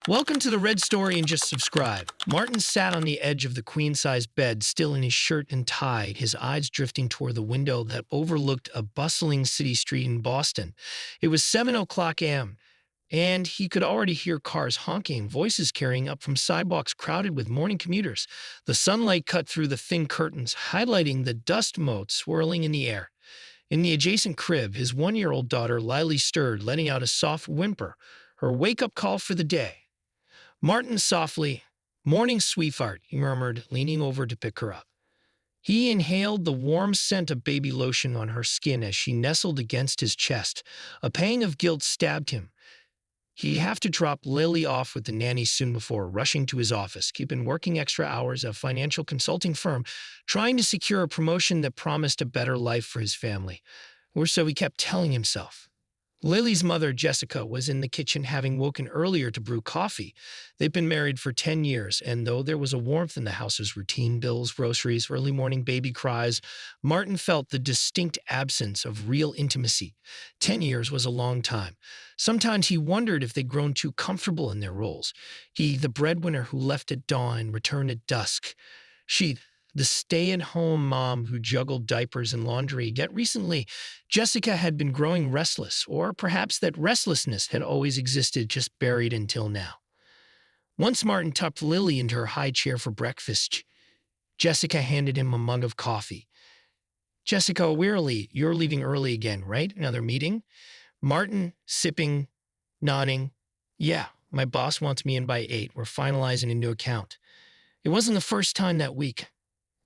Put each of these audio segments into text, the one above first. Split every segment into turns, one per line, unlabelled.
Welcome to the Red Story and just subscribe. Martin sat on the edge of the queen-size bed, still in his shirt and tie, his eyes drifting toward the window that overlooked a bustling city street in Boston. It was 7 o'clock a.m., and he could already hear cars honking, voices carrying up from sidewalks crowded with morning commuters. The sunlight cut through the thin curtains, highlighting the dust mote swirling in the air. In the adjacent crib, his one-year-old daughter Lily stirred, letting out a soft whimper, her wake-up call for the day. Martin softly, "Morning, sweetheart," he murmured, leaning over to pick her up. He inhaled the warm scent of baby lotion on her skin as she nestled against his chest. A pang of guilt stabbed him. He'd have to drop Lily off with the nanny soon before rushing to his office. He'd been working extra hours at a financial consulting firm, trying to secure a promotion that promised a better life for his family. Or so he kept telling himself. Lily's mother, Jessica, was in the kitchen having woken earlier to brew coffee. They'd been married for 10 years, and though there was a warmth in the house's routine, bills, groceries, early morning baby cries, Martin felt the distinct absence of real intimacy. 10 years was a long time. Sometimes he wondered if they'd grown too comfortable in their roles. He, the breadwinner who left at dawn, returned at dusk. She, the stay-at-home mom who juggled diapers and laundry. Yet recently, Jessica had been growing restless, or perhaps that restlessness had always existed, just buried until now. Once Martin tucked Lily into her high chair for breakfast, Jessica handed him a mug of coffee. "Jessica, wearily, you're leaving early again, right? Another meeting?" Martin, sipping, nodding. "Yeah, my boss wants me in by 8. We're finalizing a new account." It wasn't the first time that week.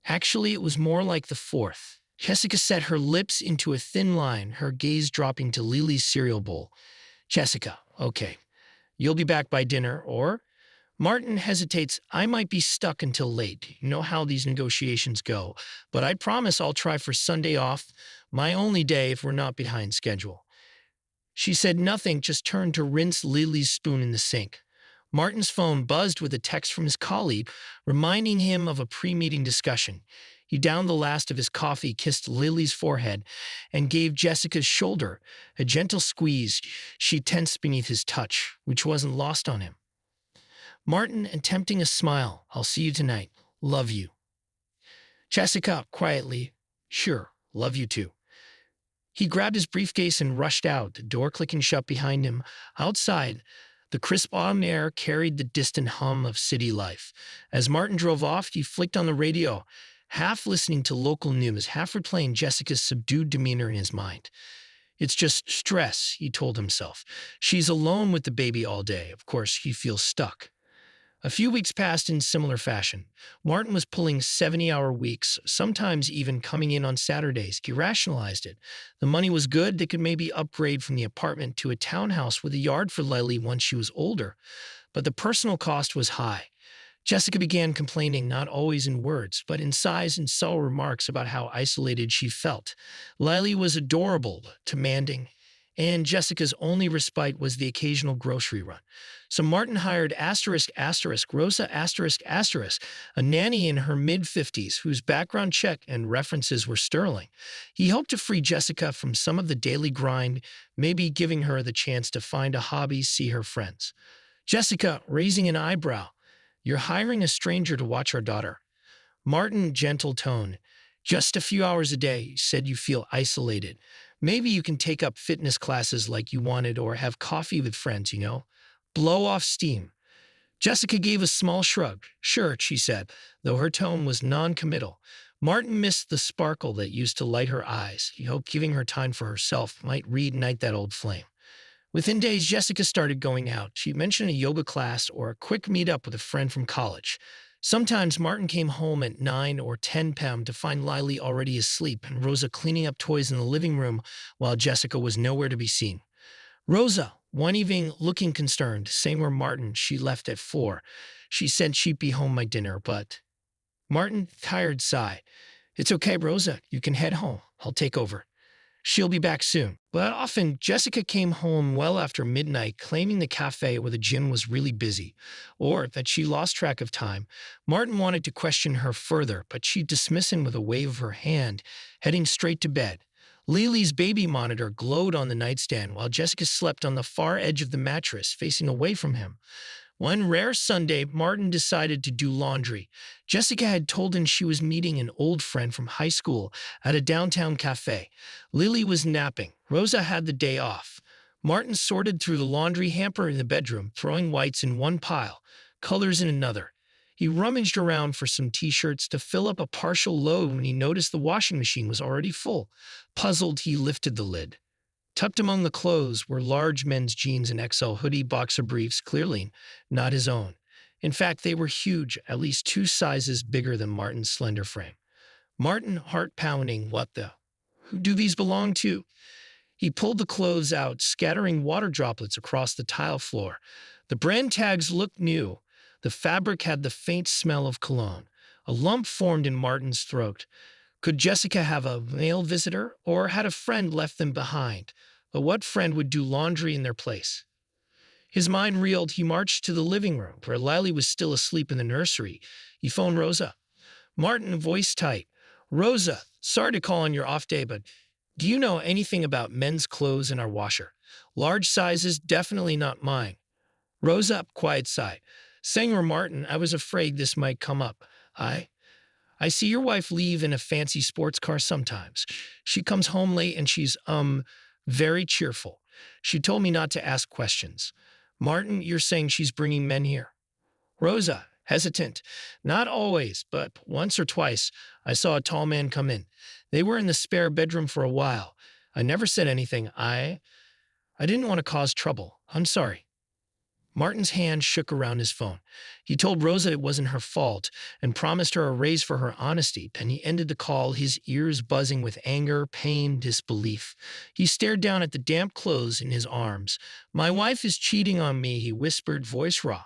Actually, it was more like the fourth. Jessica set her lips into a thin line, her gaze dropping to Lily's cereal bowl. "Jessica, okay, you'll be back by dinner, or?" Martin hesitates. "I might be stuck until late. You know how these negotiations go. But I promise I'll try for Sunday off, my only day if we're not behind schedule." She said nothing, just turned to rinse Lily's spoon in the sink. Martin's phone buzzed with a text from his colleague, reminding him of a pre-meeting discussion. He downed the last of his coffee, kissed Lily's forehead, and gave Jessica's shoulder a gentle squeeze. She tensed beneath his touch, which wasn't lost on him. Martin, attempting a smile. "I'll see you tonight. Love you." Jessica, quietly, "Sure, love you too." He grabbed his briefcase and rushed out, the door clicking shut behind him. Outside, the crisp autumn air carried the distant hum of city life. As Martin drove off, he flicked on the radio, half listening to local news, half replaying Jessica's subdued demeanor in his mind. "It's just stress," he told himself. "She's alone with the baby all day. Of course, he feels stuck." A few weeks passed in similar fashion. Martin was pulling 70-hour weeks, sometimes even coming in on Saturdays. He rationalized it. The money was good. They could maybe upgrade from the apartment to a townhouse with a yard for Lily once she was older. But the personal cost was high. Jessica began complaining, not always in words, but in sighs and subtle remarks about how isolated she felt. Lily was adorable, demanding, and Jessica's only respite was the occasional grocery run. So Martin hired Rosa, a nanny in her mid-50s whose background check and references were sterling. He hoped to free Jessica from some of the daily grind, maybe giving her the chance to find a hobby, see her friends. Jessica, raising an eyebrow, "You're hiring a stranger to watch our daughter." Martin, gentle tone, "Just a few hours a day. You said you feel isolated. Maybe you can take up fitness classes like you wanted or have coffee with friends, Blow off steam." Jessica gave a small shrug. "Sure," she said, though her tone was non-committal. Martin missed the sparkle that used to light her eyes. He hoped giving her time for herself might reignite that old flame. Within days, Jessica started going out. She mentioned a yoga class or a quick meetup with a friend from college. Sometimes Martin came home at 9 or 10 p.m. to find Lily already asleep and Rosa cleaning up toys in the living room while Jessica was nowhere to be seen. Rosa, one evening, looking concerned, same where Martin, she left at 4. She said she'd be home by dinner, but... Martin, tired, sighed. "It's okay, Rosa. You can head home. I'll take over. She'll be back soon." But often, Jessica came home well after midnight, claiming the cafe or the gym was really busy, or that she lost track of time. Martin wanted to question her further, but she'd dismiss him with a wave of her hand, heading straight to bed. Lily's baby monitor glowed on the nightstand while Jessica slept on the far edge of the mattress, facing away from him. One rare Sunday, Martin decided to do laundry. Jessica had told him she was meeting an old friend from high school at a downtown cafe. Lily was napping. Rosa had the day off. Martin sorted through the laundry hamper in the bedroom, throwing whites in one pile, colors in another. He rummaged around for some t-shirts to fill up a partial load when he noticed the washing machine was already full. Puzzled, he lifted the lid. Tucked among the clothes were large men's jeans and XL hoodie boxer briefs, clearly not his own. In fact, they were huge, at least 2 sizes bigger than Martin's slender frame. Martin, heart pounding, what the? Who do these belong to? He pulled the clothes out, scattering water droplets across the tile floor. The brand tags looked new. The fabric had the faint smell of cologne. A lump formed in Martin's throat. Could Jessica have a male visitor, or had a friend left them behind? But what friend would do laundry in their place? His mind reeled. He marched to the living room, where Lily was still asleep in the nursery. He phoned Rosa. Martin, voice tight. Rosa, sorry to call on your off day, but do you know anything about men's clothes in our washer? Large sizes, definitely not mine. Rosa, quiet sigh. Sanger Martin, I was afraid this might come up. I see your wife leave in a fancy sports car sometimes. She comes home late and she's, very cheerful. She told me not to ask questions. Martin, you're saying she's bringing men here? Rosa, hesitant. Not always, but once or twice, I saw a tall man come in. They were in the spare bedroom for a while. I never said anything. I didn't want to cause trouble. I'm sorry. Martin's hand shook around his phone. He told Rosa it wasn't her fault and promised her a raise for her honesty. Then he ended the call, his ears buzzing with anger, pain, disbelief. He stared down at the damp clothes in his arms. My wife is cheating on me, he whispered, voice raw.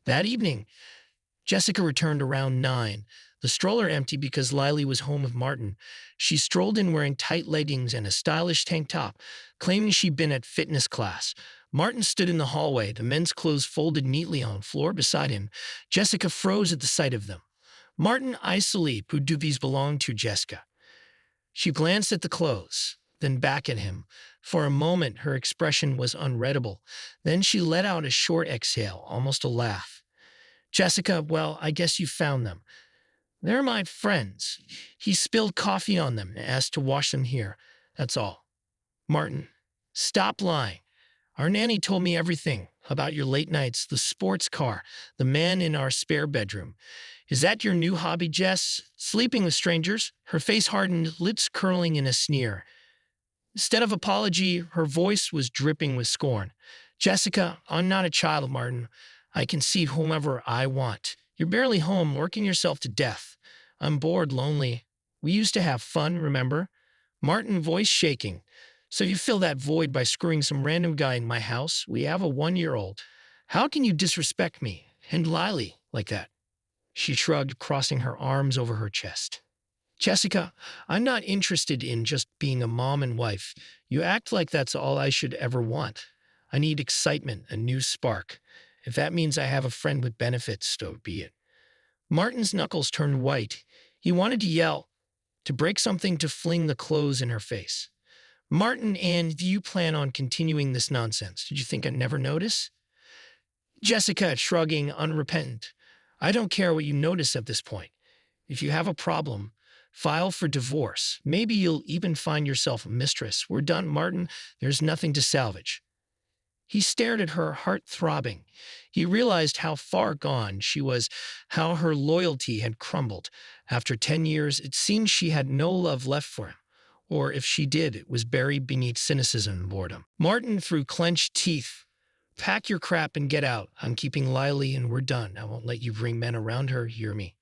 That evening, Jessica returned around 9, the stroller empty because Lily was home with Martin. She strolled in wearing tight leggings and a stylish tank top, claiming she'd been at fitness class. Martin stood in the hallway, the men's clothes folded neatly on the floor beside him. Jessica froze at the sight of them. Martin, I sleep. Who do these belong to, Jessica? She glanced at the clothes, then back at him. For a moment, her expression was unreadable. Then she let out a short exhale, almost a laugh. Jessica, well, I guess you found them. They're my friends. He spilled coffee on them and asked to wash them here. That's all. Martin, stop lying. Our nanny told me everything about your late nights, the sports car, the man in our spare bedroom. Is that your new hobby, Jess? Sleeping with strangers? Her face hardened, lips curling in a sneer. Instead of apology, her voice was dripping with scorn. Jessica, I'm not a child, Martin. I can see whomever I want. You're barely home, working yourself to death. I'm bored, lonely. We used to have fun, remember? Martin, voice shaking. So you fill that void by screwing some random guy in my house? We have a 1-year-old. How can you disrespect me and Lily like that? She shrugged, crossing her arms over her chest. Jessica, I'm not interested in just being a mom and wife. You act like that's all I should ever want. I need excitement, a new spark. If that means I have a friend with benefits, so be it. Martin's knuckles turned white. He wanted to yell, to break something, to fling the clothes in her face. Martin, and do you plan on continuing this nonsense? Did you think I'd never notice? Jessica, shrugging, unrepentant. I don't care what you notice at this point. If you have a problem, file for divorce. Maybe you'll even find yourself a mistress. We're done, Martin. There's nothing to salvage. He stared at her, heart throbbing. He realized how far gone she was, how her loyalty had crumbled. After 10 years, it seemed she had no love left for him. Or if she did, it was buried beneath cynicism and boredom. Martin, through clenched teeth, pack your crap and get out. I'm keeping Lily and we're done. I won't let you bring men around her, hear me?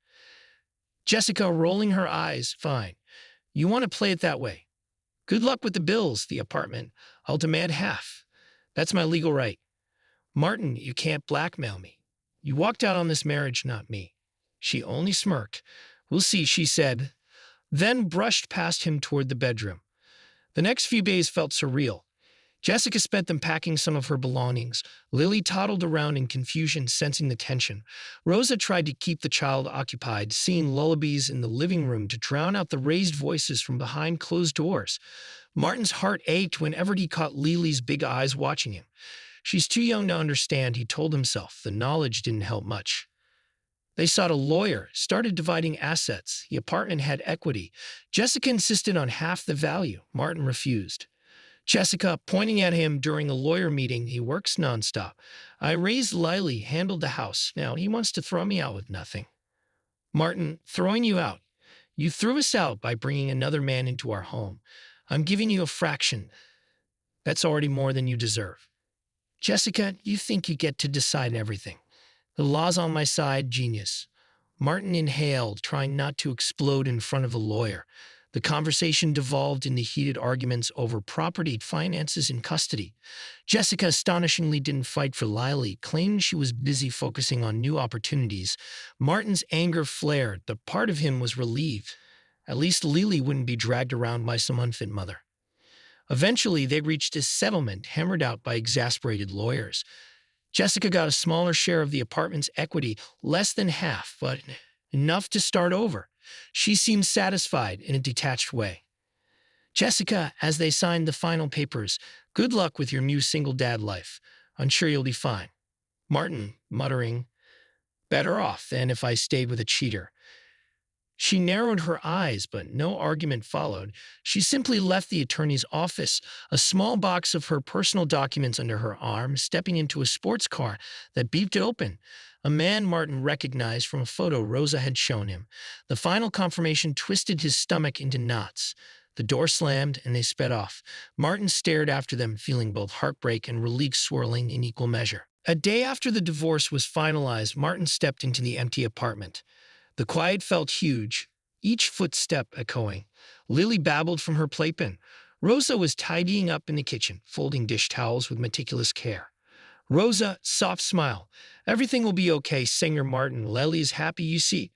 Jessica, rolling her eyes, fine. You want to play it that way. Good luck with the bills, the apartment. I'll demand half. That's my legal right. Martin, you can't blackmail me. You walked out on this marriage, not me. She only smirked. We'll see, she said, then brushed past him toward the bedroom. The next few days felt surreal. Jessica spent them packing some of her belongings. Lily toddled around in confusion, sensing the tension. Rosa tried to keep the child occupied, singing lullabies in the living room to drown out the raised voices from behind closed doors. Martin's heart ached whenever he caught Lily's big eyes watching him. She's too young to understand, he told himself. The knowledge didn't help much. They sought a lawyer, started dividing assets. The apartment had equity. Jessica insisted on half the value. Martin refused. Jessica, pointing at him during a lawyer meeting, he works nonstop. I raised Lily, handled the house. Now he wants to throw me out with nothing. Martin, throwing you out. You threw us out by bringing another man into our home. I'm giving you a fraction. That's already more than you deserve. Jessica, you think you get to decide everything. The law's on my side, genius. Martin inhaled, trying not to explode in front of a lawyer. The conversation devolved into heated arguments over property, finances, and custody. Jessica astonishingly didn't fight for Lily, claiming she was busy focusing on new opportunities. Martin's anger flared. The part of him was relieved. At least Lily wouldn't be dragged around by some unfit mother. Eventually, they reached a settlement hammered out by exasperated lawyers. Jessica got a smaller share of the apartment's equity, less than half, but enough to start over. She seemed satisfied in a detached way. Jessica, as they signed the final papers, good luck with your new single dad life. I'm sure you'll be fine. Martin, muttering, better off than if I stayed with a cheater. She narrowed her eyes, but no argument followed. She simply left the attorney's office, a small box of her personal documents under her arm, stepping into a sports car that beeped open. A man Martin recognized from a photo Rosa had shown him. The final confirmation twisted his stomach into knots. The door slammed, and they sped off. Martin stared after them, feeling both heartbreak and relief swirling in equal measure. A day after the divorce was finalized, Martin stepped into the empty apartment. The quiet felt huge, each footstep echoing. Lily babbled from her playpen. Rosa was tidying up in the kitchen, folding dish towels with meticulous care. Rosa, soft smile. Everything will be okay, Singer Martin. Lily is happy, you see.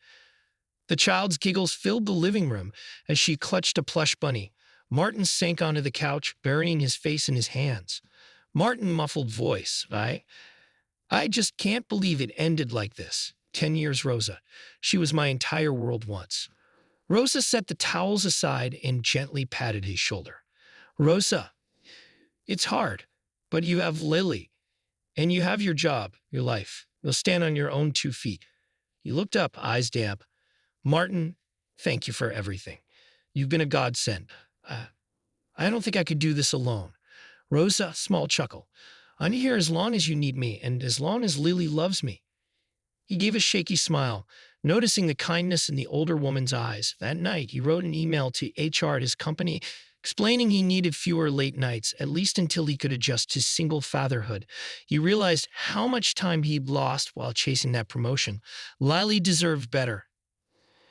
The child's giggles filled the living room as she clutched a plush bunny. Martin sank onto the couch, burying his face in his hands. Martin muffled voice. I just can't believe it ended like this. 10 years, Rosa. She was my entire world once. Rosa set the towels aside and gently patted his shoulder. Rosa, it's hard, but you have Lily, and you have your job, your life. You'll stand on your own 2 feet. He looked up, eyes damp. Martin, thank you for everything. You've been a godsend. I don't think I could do this alone. Rosa, small chuckle. I'm here as long as you need me, and as long as Lily loves me. He gave a shaky smile, noticing the kindness in the older woman's eyes. That night, he wrote an email to HR at his company, explaining he needed fewer late nights, at least until he could adjust to single fatherhood. He realized how much time he'd lost while chasing that promotion. Lily deserved better.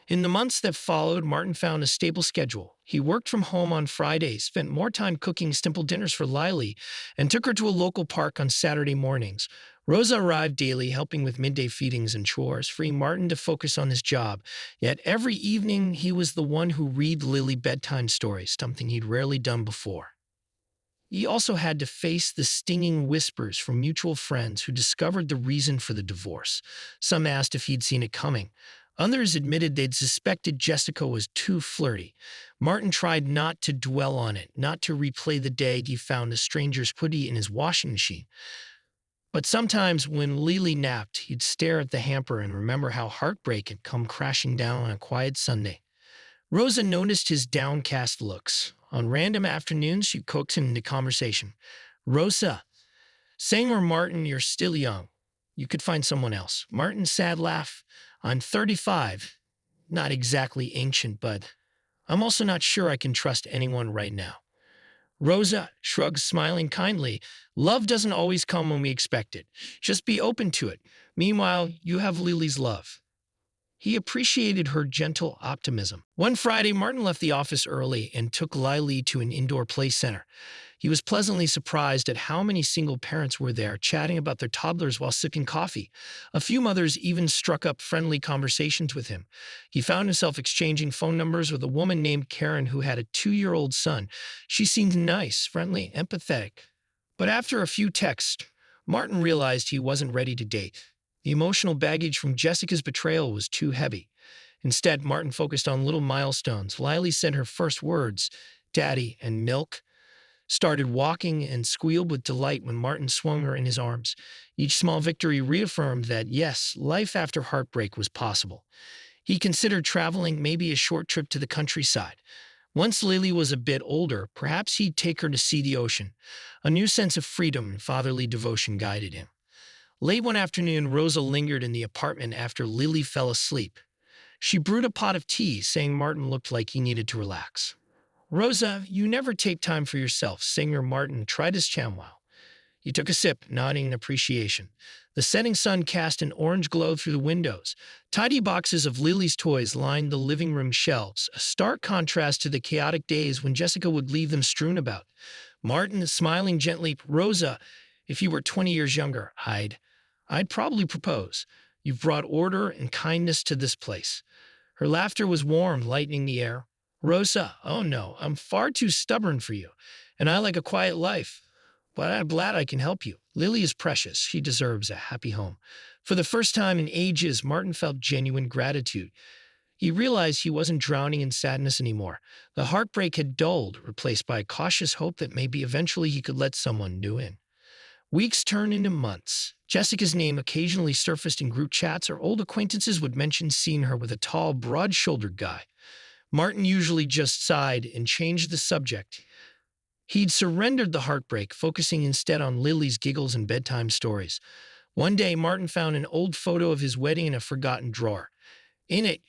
In the months that followed, Martin found a stable schedule. He worked from home on Fridays, spent more time cooking simple dinners for Lily, and took her to a local park on Saturday mornings. Rosa arrived daily, helping with midday feedings and chores, freeing Martin to focus on his job. Yet every evening, he was the one who read Lily bedtime stories, something he'd rarely done before. He also had to face the stinging whispers from mutual friends who discovered the reason for the divorce. Some asked if he'd seen it coming. Others admitted they'd suspected Jessica was too flirty. Martin tried not to dwell on it, not to replay the day he found a stranger's hoodie in his washing machine. But sometimes when Lily napped, he'd stare at the hamper and remember how heartbreak had come crashing down on a quiet Sunday. Rosa noticed his downcast looks. On random afternoons, she coaxed him into conversation. Rosa, Sanger Martin, you're still young. You could find someone else. Martin's sad laugh. I'm 35. Not exactly ancient, but I'm also not sure I can trust anyone right now. Rosa shrugged, smiling kindly. Love doesn't always come when we expect it. Just be open to it. Meanwhile, you have Lily's love. He appreciated her gentle optimism. One Friday, Martin left the office early and took Lily to an indoor play center. He was pleasantly surprised at how many single parents were there, chatting about their toddlers while sipping coffee. A few mothers even struck up friendly conversations with him. He found himself exchanging phone numbers with a woman named Karen who had a 2-year-old son. She seemed nice, friendly, empathetic. But after a few texts, Martin realized he wasn't ready to date. The emotional baggage from Jessica's betrayal was too heavy. Instead, Martin focused on little milestones. Lily said her first words, Daddy and milk. started walking, and squealed with delight when Martin swung her in his arms. Each small victory reaffirmed that, yes, life after heartbreak was possible. He considered traveling, maybe a short trip to the countryside. Once Lily was a bit older, perhaps he'd take her to see the ocean. A new sense of freedom and fatherly devotion guided him. Late one afternoon, Rosa lingered in the apartment after Lily fell asleep. She brewed a pot of tea, saying Martin looked like he needed to relax. Rosa, you never take time for yourself, Singer Martin tried his chamomile. He took a sip, nodding in appreciation. The setting sun cast an orange glow through the windows. Tidy boxes of Lily's toys lined the living room shelves, a stark contrast to the chaotic days when Jessica would leave them strewn about. Martin, smiling gently, Rosa, if you were 20 years younger, I'd probably propose. You've brought order and kindness to this place. Her laughter was warm, lightening the air. Rosa, oh no, I'm far too stubborn for you, and I like a quiet life. But I'm glad I can help you. Lily is precious. She deserves a happy home. For the first time in ages, Martin felt genuine gratitude. He realized he wasn't drowning in sadness anymore. The heartbreak had dulled, replaced by a cautious hope that maybe eventually he could let someone new in. Weeks turned into months. Jessica's name occasionally surfaced in group chats, or old acquaintances would mention seeing her with a tall, broad-shouldered guy. Martin usually just sighed and changed the subject. He'd surrendered the heartbreak, focusing instead on Lily's giggles and bedtime stories. One day, Martin found an old photo of his wedding in a forgotten drawer. In it,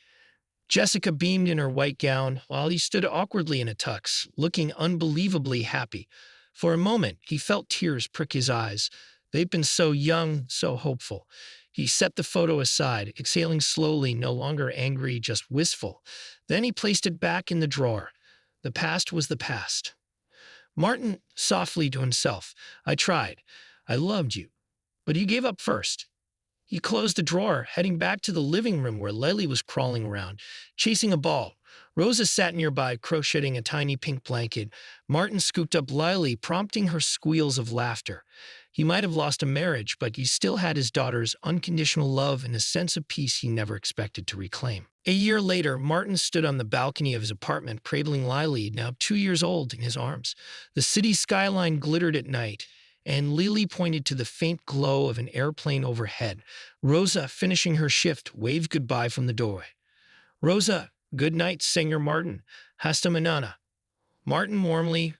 Jessica beamed in her white gown, while he stood awkwardly in a tux, looking unbelievably happy. For a moment, he felt tears prick his eyes. They'd been so young, so hopeful. He set the photo aside, exhaling slowly, no longer angry, just wistful. Then he placed it back in the drawer. The past was the past. Martin softly to himself, I tried. I loved you. But you gave up first. He closed the drawer, heading back to the living room where Lily was crawling around, chasing a ball. Rosa sat nearby, crocheting a tiny pink blanket. Martin scooped up Lily, prompting her squeals of laughter. He might have lost a marriage, but he still had his daughter's unconditional love and a sense of peace he never expected to reclaim. A year later, Martin stood on the balcony of his apartment, cradling Lily, now 2 years old, in his arms. The city skyline glittered at night, and Lily pointed to the faint glow of an airplane overhead. Rosa, finishing her shift, waved goodbye from the doorway. Rosa, good night, Singer Martin. Hasta mañana. Martin warmly,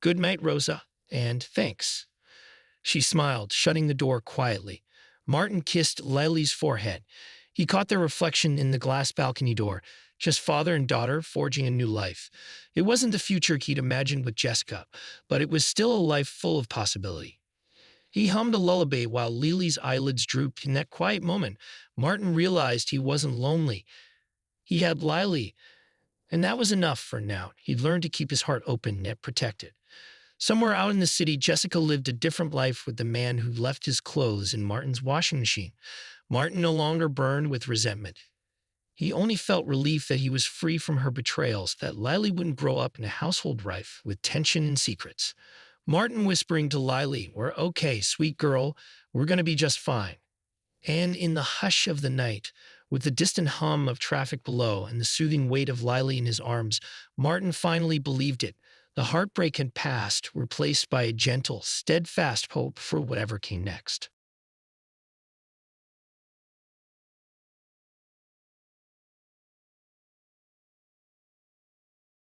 good night, Rosa, and thanks. She smiled, shutting the door quietly. Martin kissed Lily's forehead. He caught their reflection in the glass balcony door, just father and daughter forging a new life. It wasn't the future he'd imagined with Jessica, but it was still a life full of possibility. He hummed a lullaby while Lily's eyelids drooped. In that quiet moment, Martin realized he wasn't lonely. He had Lily, and that was enough for now. He'd learned to keep his heart open yet protected. Somewhere out in the city, Jessica lived a different life with the man who left his clothes in Martin's washing machine. Martin no longer burned with resentment. He only felt relief that he was free from her betrayals, that Lily wouldn't grow up in a household rife with tension and secrets. Martin whispering to Lily, we're okay, sweet girl, we're going to be just fine. And in the hush of the night, with the distant hum of traffic below and the soothing weight of Lily in his arms, Martin finally believed it. The heartbreak had passed, replaced by a gentle, steadfast hope for whatever came next.